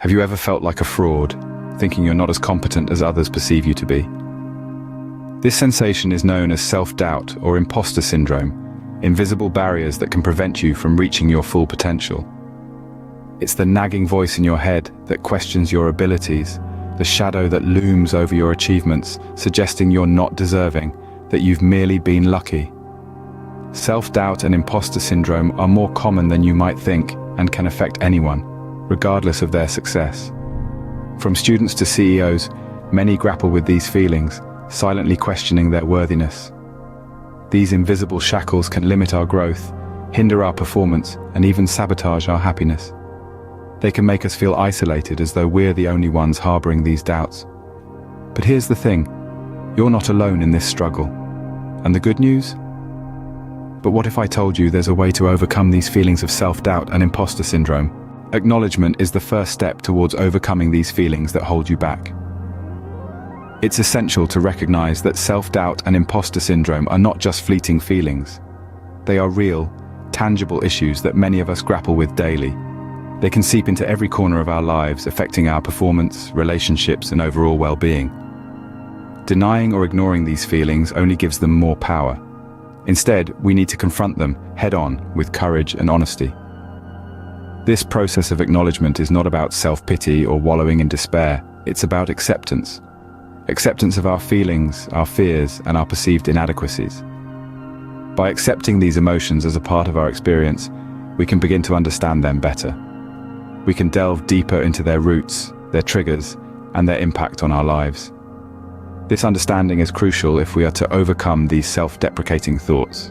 Have you ever felt like a fraud, thinking you're not as competent as others perceive you to be? This sensation is known as self-doubt or imposter syndrome, invisible barriers that can prevent you from reaching your full potential. It's the nagging voice in your head that questions your abilities, the shadow that looms over your achievements, suggesting you're not deserving, that you've merely been lucky. Self-doubt and imposter syndrome are more common than you might think and can affect anyone, regardless of their success. From students to CEOs, many grapple with these feelings, silently questioning their worthiness. These invisible shackles can limit our growth, hinder our performance, and even sabotage our happiness. They can make us feel isolated, as though we're the only ones harboring these doubts. But here's the thing, you're not alone in this struggle. And the good news? But what if I told you there's a way to overcome these feelings of self-doubt and imposter syndrome? Acknowledgement is the first step towards overcoming these feelings that hold you back. It's essential to recognize that self-doubt and imposter syndrome are not just fleeting feelings. They are real, tangible issues that many of us grapple with daily. They can seep into every corner of our lives, affecting our performance, relationships, and overall well-being. Denying or ignoring these feelings only gives them more power. Instead, we need to confront them head-on with courage and honesty. This process of acknowledgement is not about self-pity or wallowing in despair. It's about acceptance. Acceptance of our feelings, our fears, and our perceived inadequacies. By accepting these emotions as a part of our experience, we can begin to understand them better. We can delve deeper into their roots, their triggers, and their impact on our lives. This understanding is crucial if we are to overcome these self-deprecating thoughts.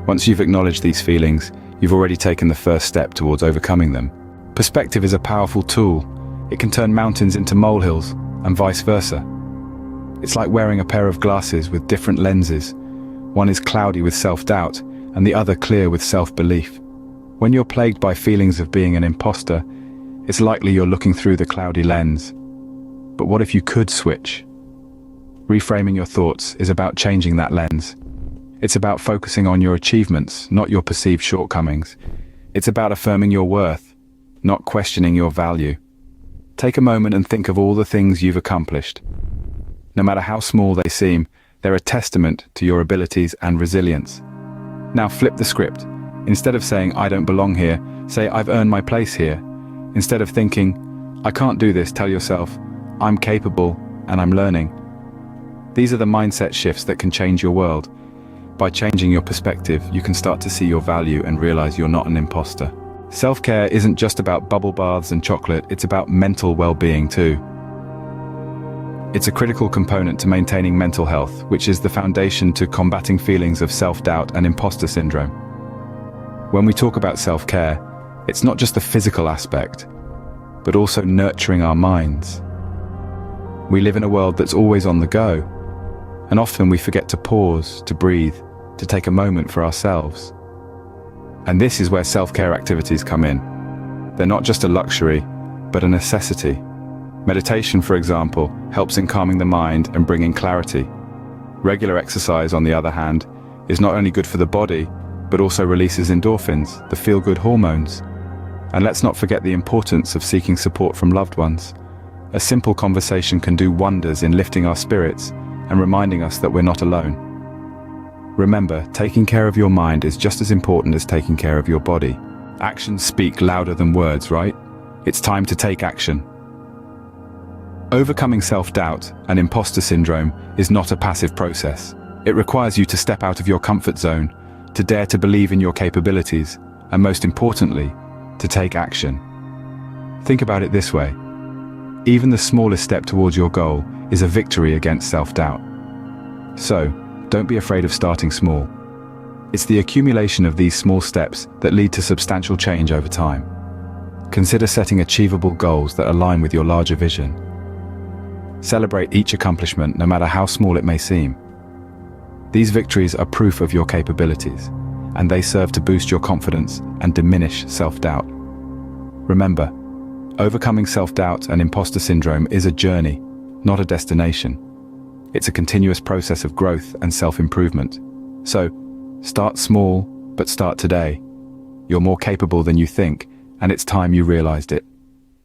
Once you've acknowledged these feelings, you've already taken the first step towards overcoming them. Perspective is a powerful tool. It can turn mountains into molehills, and vice versa. It's like wearing a pair of glasses with different lenses. One is cloudy with self-doubt, and the other clear with self-belief. When you're plagued by feelings of being an imposter, it's likely you're looking through the cloudy lens. But what if you could switch? Reframing your thoughts is about changing that lens. It's about focusing on your achievements, not your perceived shortcomings. It's about affirming your worth, not questioning your value. Take a moment and think of all the things you've accomplished. No matter how small they seem, they're a testament to your abilities and resilience. Now flip the script. Instead of saying, "I don't belong here," say, "I've earned my place here." Instead of thinking, "I can't do this," tell yourself, "I'm capable and I'm learning." These are the mindset shifts that can change your world. By changing your perspective, you can start to see your value and realize you're not an imposter. Self-care isn't just about bubble baths and chocolate, it's about mental well-being too. It's a critical component to maintaining mental health, which is the foundation to combating feelings of self-doubt and imposter syndrome. When we talk about self-care, it's not just the physical aspect, but also nurturing our minds. We live in a world that's always on the go, and often we forget to pause, to breathe, to take a moment for ourselves. And this is where self-care activities come in. They're not just a luxury, but a necessity. Meditation, for example, helps in calming the mind and bringing clarity. Regular exercise, on the other hand, is not only good for the body, but also releases endorphins, the feel-good hormones. And let's not forget the importance of seeking support from loved ones. A simple conversation can do wonders in lifting our spirits and reminding us that we're not alone. Remember, taking care of your mind is just as important as taking care of your body. Actions speak louder than words, right? It's time to take action. Overcoming self-doubt and imposter syndrome is not a passive process. It requires you to step out of your comfort zone, to dare to believe in your capabilities, and most importantly, to take action. Think about it this way. Even the smallest step towards your goal is a victory against self-doubt. So, don't be afraid of starting small. It's the accumulation of these small steps that lead to substantial change over time. Consider setting achievable goals that align with your larger vision. Celebrate each accomplishment, no matter how small it may seem. These victories are proof of your capabilities, and they serve to boost your confidence and diminish self-doubt. Remember, overcoming self-doubt and imposter syndrome is a journey, not a destination. It's a continuous process of growth and self-improvement. So, start small, but start today. You're more capable than you think, and it's time you realized it.